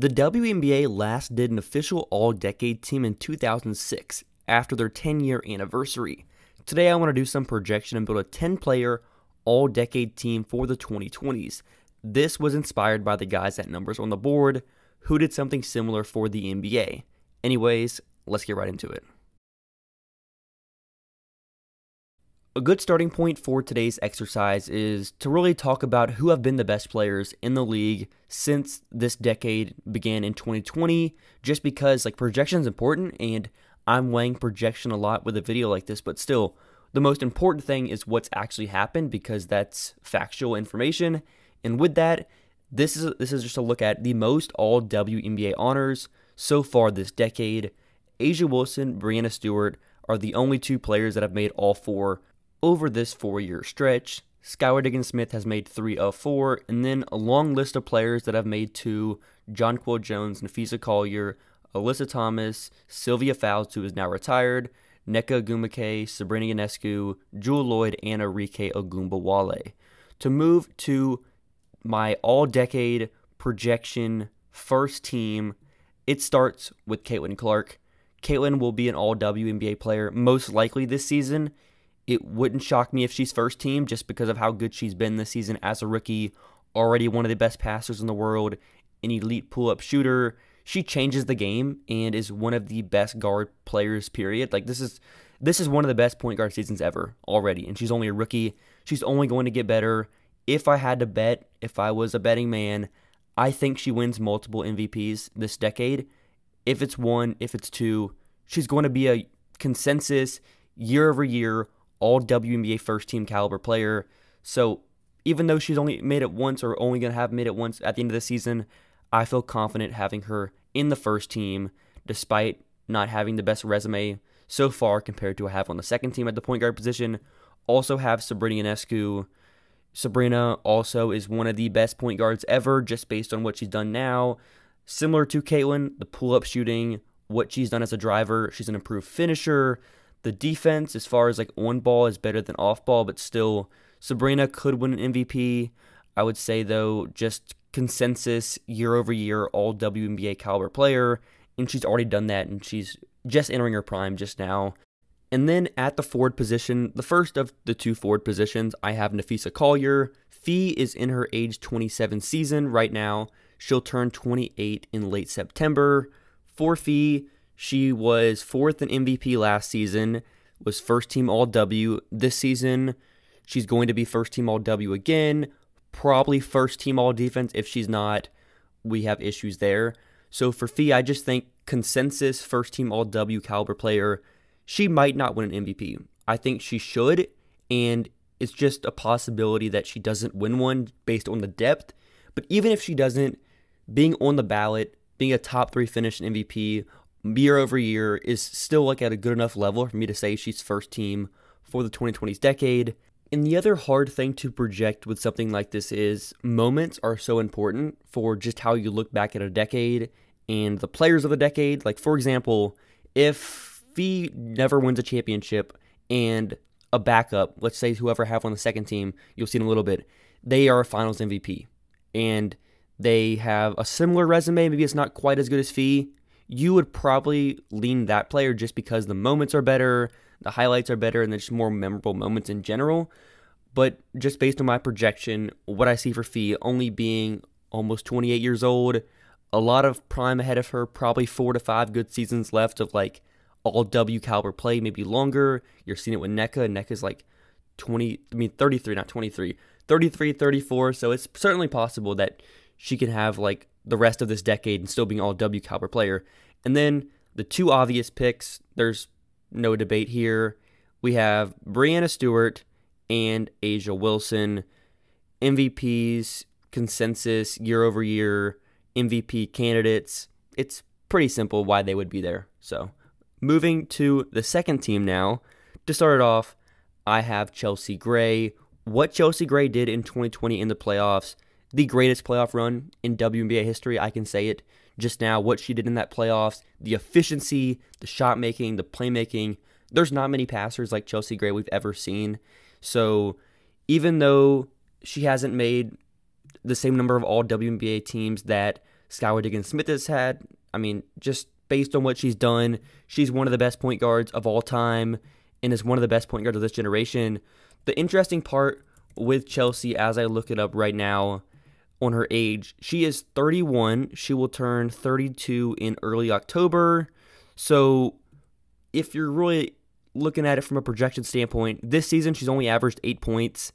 The WNBA last did an official all-decade team in 2006 after their 10-year anniversary. Today I want to do some projection and build a 10-player all-decade team for the 2020s. This was inspired by the guys at Numbers on the Board who did something similar for the NBA. Anyways, let's get right into it. A good starting point for today's exercise is to really talk about who have been the best players in the league since this decade began in 2020, just because projection is important and I'm weighing projection a lot with a video like this, but still, the most important thing is what's actually happened because that's factual information. And with that, this is just a look at the most All-WNBA honors so far this decade. A'ja Wilson, Breanna Stewart are the only two players that have made all four over this 4-year stretch. Skylar Diggins-Smith has made 3 of 4, and then a long list of players that have made 2: Jonquel Jones, Napheesa Collier, Alyssa Thomas, Sylvia Fowles, who is now retired, Nneka Ogwumike, Sabrina Ionescu, Jewell Loyd, and Arike Ogunbowale. To move to my all-decade projection first team, it starts with Caitlin Clark. Caitlin will be an All-WNBA player most likely this season. It wouldn't shock me if she's first team just because of how good she's been this season as a rookie, already one of the best passers in the world, an elite pull-up shooter. She changes the game and is one of the best guard players, period. This is one of the best point guard seasons ever already, and she's only a rookie. She's only going to get better. If I had to bet, if I was a betting man, I think she wins multiple MVPs this decade. If it's 1, if it's 2, she's going to be a consensus year-over-year All-WNBA first-team caliber player. So even though she's only made it once or only going to have made it once at the end of the season, I feel confident having her in the first team despite not having the best resume so far compared to what I have on the second team at the point guard position. Also have Sabrina Ionescu. Sabrina also is one of the best point guards ever just based on what she's done now. Similar to Caitlin, the pull-up shooting, what she's done as a driver, she's an improved finisher. The defense, as far as on ball, is better than off ball, but still, Sabrina could win an MVP. I would say, though, just consensus year-over-year All-WNBA caliber player, and she's already done that, and she's just entering her prime just now. And then at the forward position, the first of the 2 forward positions, I have Napheesa Collier. Fee is in her age 27 season right now. She'll turn 28 in late September. For Fee, she was 4th in MVP last season, was first-team All-W. This season, she's going to be first-team All-W again, probably first-team All-Defense. If she's not, we have issues there. So for Fee, I just think consensus first-team All-W caliber player, she might not win an MVP. I think she should, and it's just a possibility that she doesn't win one based on the depth. But even if she doesn't, being on the ballot, being a top 3 finish in MVP year over year is still at a good enough level for me to say she's first team for the 2020s decade. And the other hard thing to project with something like this is moments are so important for just how you look back at a decade and the players of the decade. For example, if Fee never wins a championship and a backup, let's say whoever I have on the second team, you'll see in a little bit, they are a finals MVP and they have a similar resume, maybe it's not quite as good as Fee, you would probably lean that player just because the moments are better, the highlights are better, and there's just more memorable moments in general. But just based on my projection, what I see for Fee only being almost 28 years old, a lot of prime ahead of her, probably 4 to 5 good seasons left of All-W caliber play, maybe longer. You're seeing it with Nneka. Nneka's 33, not 23, 33, 34. So it's certainly possible that she can have the rest of this decade and still being All-W caliber player. And then the 2 obvious picks, there's no debate here. We have Breanna Stewart and A'ja Wilson, MVPs, consensus, year-over-year, MVP candidates. It's pretty simple why they would be there. So moving to the second team now. To start it off, I have Chelsea Gray. What Chelsea Gray did in 2020 in the playoffs, the greatest playoff run in WNBA history, I can say it just now. What she did in that playoffs, the efficiency, the shot making, the playmaking. There's not many passers like Chelsea Gray we've ever seen. So even though she hasn't made the same number of All-WNBA teams that Skylar Diggins-Smith has had. I mean, just based on what she's done, she's one of the best point guards of all time and is one of the best point guards of this generation. The interesting part with Chelsea, as I look it up right now on her age, she is 31. She will turn 32 in early October. So if you're really looking at it from a projection standpoint, this season she's only averaged 8 points.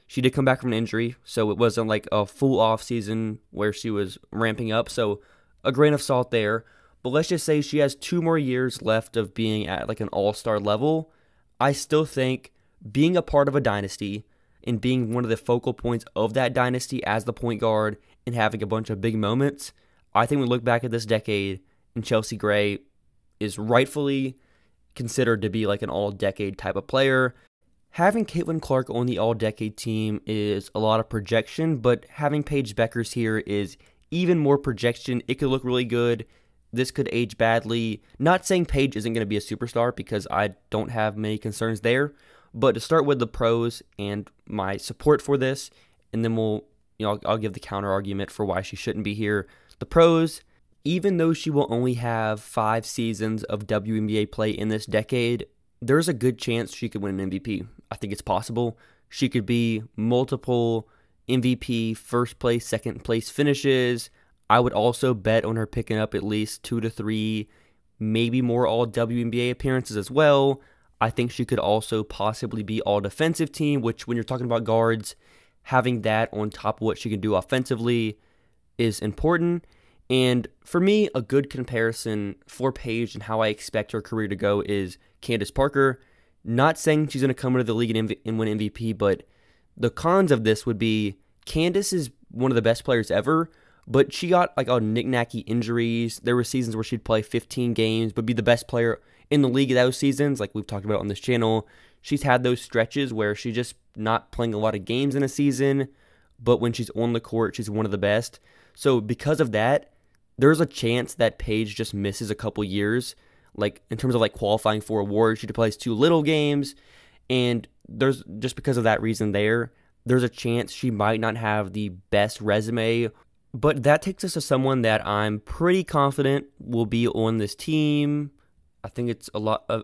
She did come back from an injury, so it wasn't like a full off season where she was ramping up. So a grain of salt there. But let's just say she has 2 more years left of being at like an all-star level. I still think being a part of a dynasty and being one of the focal points of that dynasty as the point guard and having a bunch of big moments, I think we look back at this decade and Chelsea Gray is rightfully considered to be like an all-decade type of player. Having Caitlin Clark on the all-decade team is a lot of projection, but having Paige Beckers here is even more projection. It could look really good. This could age badly. Not saying Paige isn't going to be a superstar because I don't have many concerns there, but to start with the pros and my support for this, and then I'll give the counter argument for why she shouldn't be here. The pros, even though she will only have 5 seasons of WNBA play in this decade, there's a good chance she could win an MVP. I think it's possible. She could be multiple MVP, first place, second place finishes. I would also bet on her picking up at least 2 to 3, maybe more all-WNBA appearances as well. I think she could also possibly be all-defensive team, which when you're talking about guards, having that on top of what she can do offensively is important. And for me, a good comparison for Paige and how I expect her career to go is Candace Parker. Not saying she's going to come into the league and win MVP, but the cons of this would be Candace is one of the best players ever, but she got like all knick-knacky injuries. There were seasons where she'd play 15 games, but be the best player in the league those seasons, like we've talked about on this channel. She's had those stretches where she's just not playing a lot of games in a season, but when she's on the court, she's one of the best. So because of that, there's a chance that Paige just misses a couple years, like in terms of like qualifying for awards. She plays too little games, and there's just because of that reason there's a chance she might not have the best resume. But that takes us to someone that I'm pretty confident will be on this team. I think it's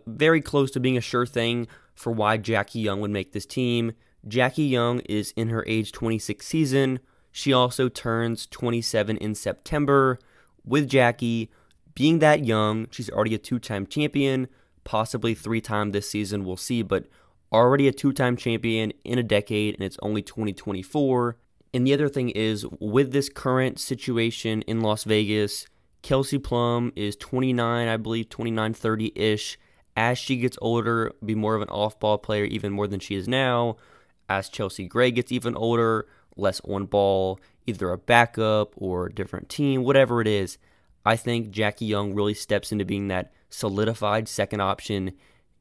very close to being a sure thing for why Jackie Young would make this team. Jackie Young is in her age 26 season. She also turns 27 in September. With Jackie being that young, she's already a 2-time champion, possibly 3-time this season, we'll see, but already a 2-time champion in a decade, and it's only 2024. And the other thing is, with this current situation in Las Vegas, Kelsey Plum is 29, I believe, 29, 30-ish. As she gets older, be more of an off-ball player even more than she is now. As Chelsea Gray gets even older, less on-ball, either a backup or a different team, whatever it is, I think Jackie Young really steps into being that solidified second option,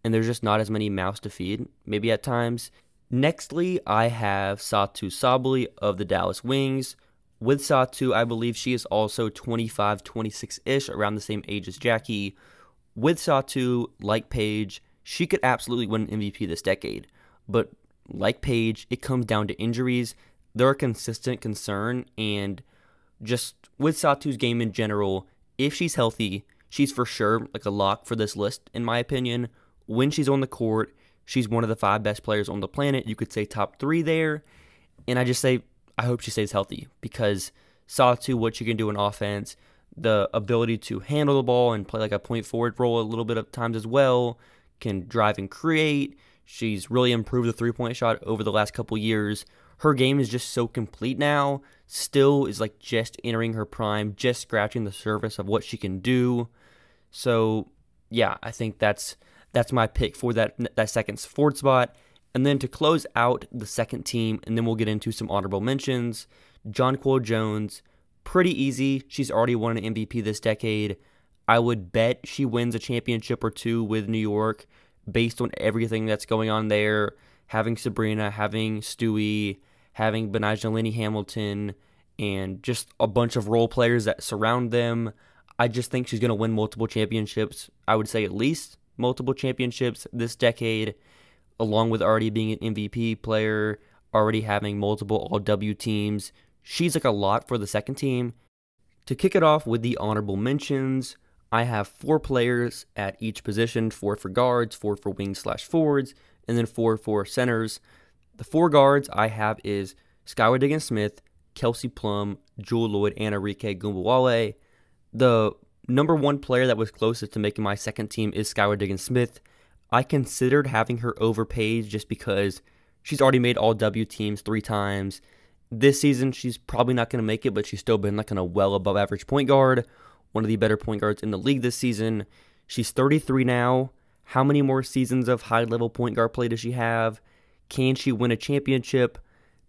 and there's just not as many mouths to feed, maybe at times. Nextly, I have Satou Sabally of the Dallas Wings. With Satou, I believe she is also 25, 26-ish, around the same age as Jackie. With Satou, like Paige, she could absolutely win an MVP this decade, but like Paige, it comes down to injuries. They're a consistent concern, and just with Satou's game in general, if she's healthy, she's for sure like a lock for this list, in my opinion. When she's on the court, she's one of the 5 best players on the planet. You could say top 3 there, and I just say I hope she stays healthy, because Satou, what she can do in offense, the ability to handle the ball and play like a point forward role a little bit of times as well, can drive and create. She's really improved the three-point shot over the last couple years. Her game is just so complete now. Still is like just entering her prime, just scratching the surface of what she can do. So yeah, I think that's my pick for that second forward spot. And then to close out the second team, and then we'll get into some honorable mentions. Jonquel Jones, pretty easy. She's already won an MVP this decade. I would bet she wins a championship or 2 with New York based on everything that's going on there. Having Sabrina, having Stewie, having Benijah Lenny Hamilton, and just a bunch of role players that surround them. I just think she's going to win multiple championships. I would say at least multiple championships this decade, along with already being an MVP player, already having multiple All-W teams. She's like a lot for the second team. To kick it off with the honorable mentions, I have 4 players at each position, 4 for guards, 4 for wings/forwards, and then 4 for centers. The 4 guards I have is Skylar Diggins-Smith, Kelsey Plum, Jewel Lloyd, and Arike Ogunbowale. The number 1 player that was closest to making my second team is Skylar Diggins-Smith. I considered having her over Paige just because she's already made All-W teams 3 times. This season, she's probably not going to make it, but she's still been like a well above average point guard, one of the better point guards in the league this season. She's 33 now. How many more seasons of high-level point guard play does she have? Can she win a championship?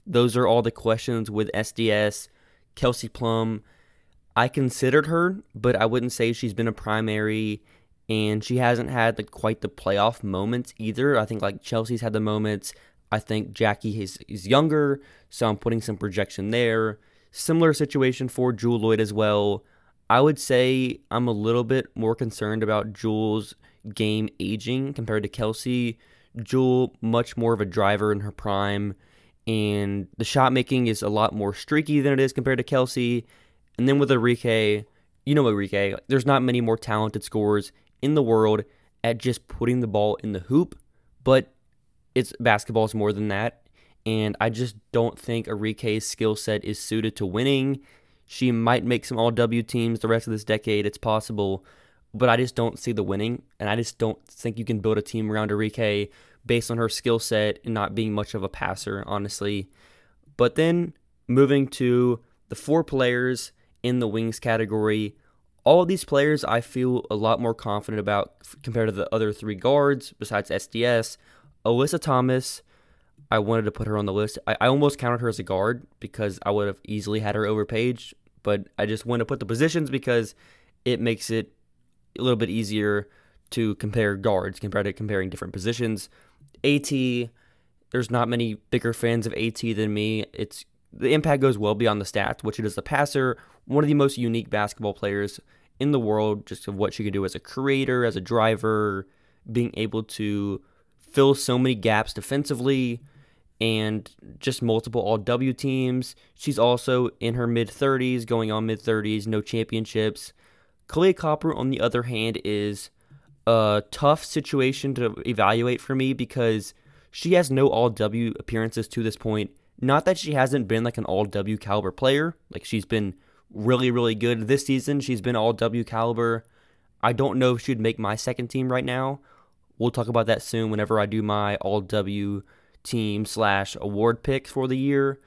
Those are all the questions with SDS. Kelsey Plum, I considered her, but I wouldn't say she's been a primary, and she hasn't had quite the playoff moments either. I think Chelsea's had the moments. I think Jackie is younger, so I'm putting some projection there. Similar situation for Jewel Lloyd as well. I would say I'm a little bit more concerned about Jewel's game aging compared to Kelsey. Jewel, much more of a driver in her prime, and the shot making is a lot more streaky than it is compared to Kelsey. And then with Arike, Arike, there's not many more talented scorers in the world at just putting the ball in the hoop, but basketball is more than that, and I just don't think Arike's skill set is suited to winning. She might make some All-W teams the rest of this decade, it's possible, but I just don't see the winning, and I just don't think you can build a team around Arike based on her skill set and not being much of a passer, honestly. But then, moving to the 4 players in the wings category, all of these players I feel a lot more confident about compared to the other 3 guards besides SDS. Alyssa Thomas, I wanted to put her on the list. I almost counted her as a guard because I would have easily had her over Paige, but I just wanted to put the positions because it makes it a little bit easier to compare guards compared to comparing different positions. AT, there's not many bigger fans of AT than me. The impact goes well beyond the stats, which it is a passer, one of the most unique basketball players in the world, just of what she can do as a creator, as a driver, being able to fill so many gaps defensively, and just multiple All-W teams. She's also in her mid-30s, going on mid-30s, no championships. Kahleah Copper, on the other hand, is a tough situation to evaluate for me because she has no All-W appearances to this point. Not that she hasn't been an All-W caliber player. She's been really, really good this season. She's been All-W caliber. I don't know if she'd make my second team right now. We'll talk about that soon whenever I do my All-W team / award picks for the year.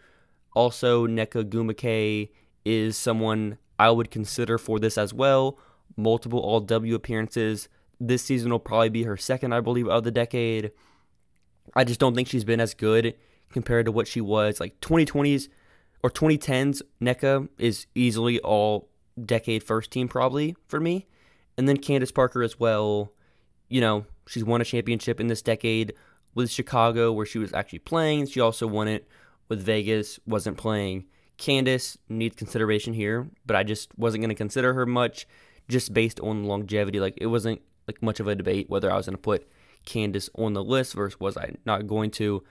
Also, Nneka Ogwumike is someone I would consider for this as well. Multiple All-W appearances. This season will probably be her second, I believe, of the decade. I just don't think she's been as good compared to what she was. 2020s or 2010s, Nneka is easily all-decade first team probably for me. And then Candace Parker as well. She's won a championship in this decade with Chicago where she was actually playing. She also won it with Vegas, wasn't playing. Candace needs consideration here, but I just wasn't going to consider her much just based on longevity. It wasn't much of a debate whether I was going to put Candace on the list versus was I not going to.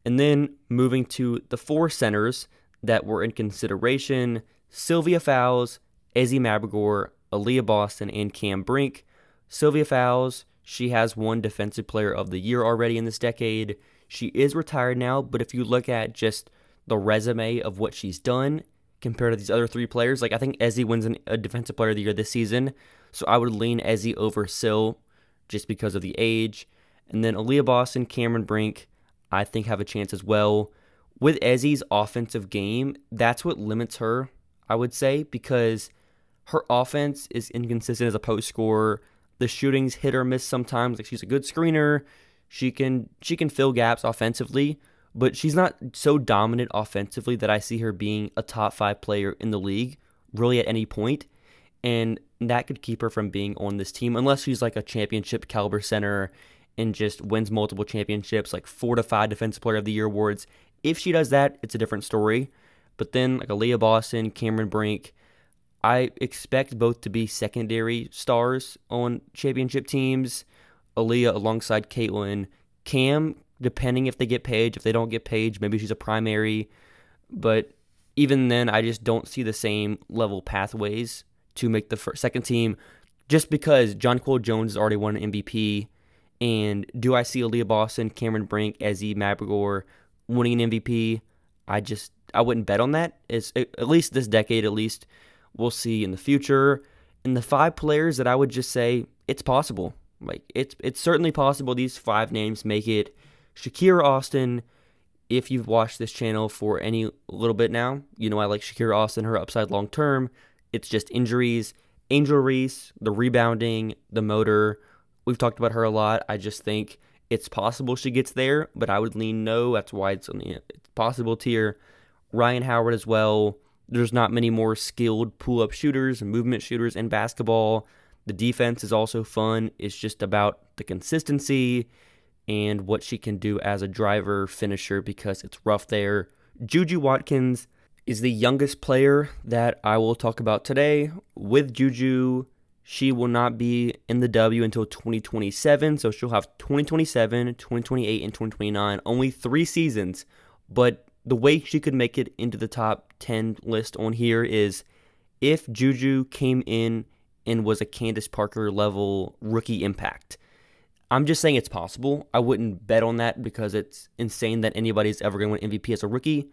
And then moving to the 4 centers that were in consideration, Sylvia Fowles, Ezi Mabagor, Aaliyah Boston, and Cam Brink. Sylvia Fowles, she has won Defensive Player of the Year already in this decade. She is retired now, but if you look at just the resume of what she's done compared to these other 3 players, I think Ezi wins a Defensive Player of the Year this season, so I would lean Ezi over Syl just because of the age. And then Aaliyah Boston, Cameron Brink, I think have a chance as well. With Ezi's offensive game, that's what limits her, I would say, because her offense is inconsistent as a post scorer. The shooting's hit or miss sometimes. She's a good screener. She can fill gaps offensively, but she's not so dominant offensively that I see her being a top 5 player in the league, really at any point. And that could keep her from being on this team, unless she's a championship caliber center and just wins multiple championships, 4 to 5 Defensive Player of the Year awards. If she does that, it's a different story. But then Aaliyah Boston, Cameron Brink, I expect both to be secondary stars on championship teams. Aaliyah alongside Caitlin. Cam, depending if they get Paige. If they don't get Paige, maybe she's a primary. But even then, I just don't see the same level pathways to make the second team just because Jonquel Jones has already won an MVP. And do I see Aaliyah Boston, Cameron Brink, Ezzie Mabigor winning an MVP? I wouldn't bet on that. It's at least this decade, at least. We'll see in the future. And the 5 players that I would just say it's possible. Like it's certainly possible these 5 names make it. Shakira Austin, if you've watched this channel for any little bit now, you know I like Shakira Austin, her upside long term. It's just injuries. Angel Reese, the rebounding, the motor. We've talked about her a lot. I just think it's possible she gets there, but I would lean no. That's why it's on the possible tier. Ryan Howard as well. There's not many more skilled pull-up shooters and movement shooters in basketball. The defense is also fun. It's just about the consistency and what she can do as a driver finisher because it's rough there. Juju Watkins is the youngest player that I will talk about today. With Juju, she will not be in the W until 2027, so she'll have 2027, 2028, and 2029. Only 3 seasons, but the way she could make it into the top 10 list on here is if Juju came in and was a Candace Parker level rookie impact. I'm just saying it's possible. I wouldn't bet on that because it's insane that anybody's ever going to win MVP as a rookie.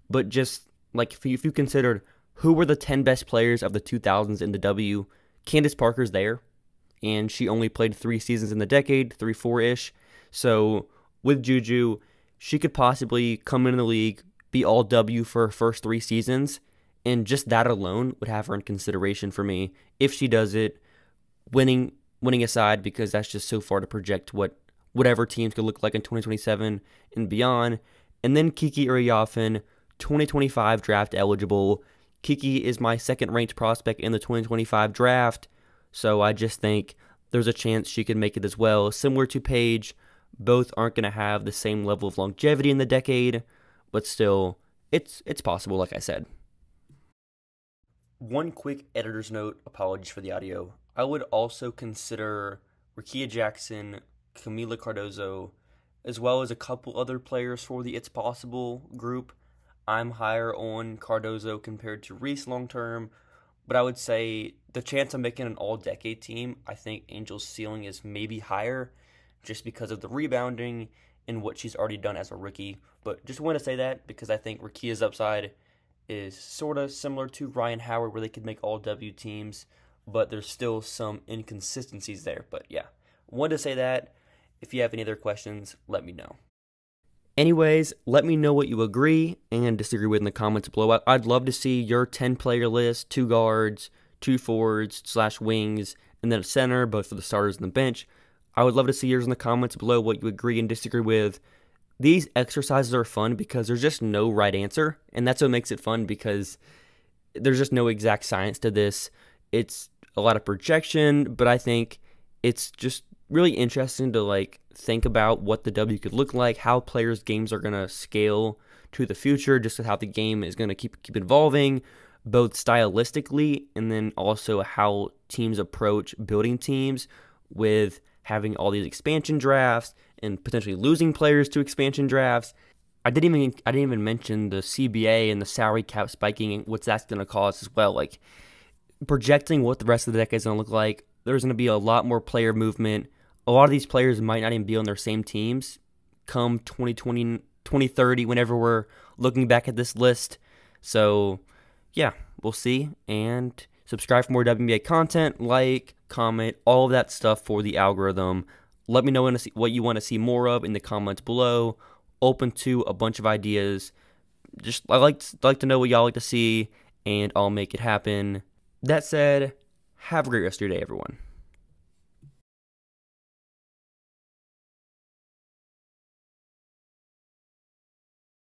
But just like if you considered who were the 10 best players of the 2000s in the W, Candace Parker's there. And she only played 3 seasons in the decade, 3, 4-ish. So with Juju, she could possibly come in the league, be all W for her first 3 seasons. And just that alone would have her in consideration for me if she does it, winning aside, because that's just so far to project whatever teams could look like in 2027 and beyond. And then Kiki Uriafin, 2025 draft eligible. Kiki is my second ranked prospect in the 2025 draft, so I just think there's a chance she could make it as well. Similar to Paige, both aren't going to have the same level of longevity in the decade, but still, it's possible, like I said. One quick editor's note, apologies for the audio. I would also consider Rickea Jackson, Camila Cardozo, as well as a couple other players for the It's Possible group. I'm higher on Cardozo compared to Reese long term, but I would say the chance of making an all-decade team, I think Angel's ceiling is maybe higher just because of the rebounding and what she's already done as a rookie. But just want to say that because I think Rickea's upside is sort of similar to Ryan Howard where they could make all-W teams, but there's still some inconsistencies there. But yeah, wanted to say that. If you have any other questions, let me know. Anyways, let me know what you agree and disagree with in the comments below. I'd love to see your 10-player list, 2 guards, 2 forwards / wings, and then a center, both for the starters and the bench. I would love to see yours in the comments below, what you agree and disagree with. These exercises are fun because there's just no right answer, and that's what makes it fun because there's just no exact science to this. It's a lot of projection, but I think it's just really interesting to think about what the W could look like, how players' games are going to scale to the future, just how the game is going to keep evolving, both stylistically and then also how teams approach building teams with having all these expansion drafts and potentially losing players to expansion drafts. I didn't even mention the CBA and the salary cap spiking and what that's going to cause as well. Projecting what the rest of the decade is going to look like, there's going to be a lot more player movement. A lot of these players might not even be on their same teams come 2020, 2030, whenever we're looking back at this list. So, yeah, we'll see. And subscribe for more WNBA content, comment, all of that stuff for the algorithm. Let me know what you want to see more of in the comments below. Open to a bunch of ideas. I like to know what y'all like to see, and I'll make it happen. That said, have a great rest of your day, everyone.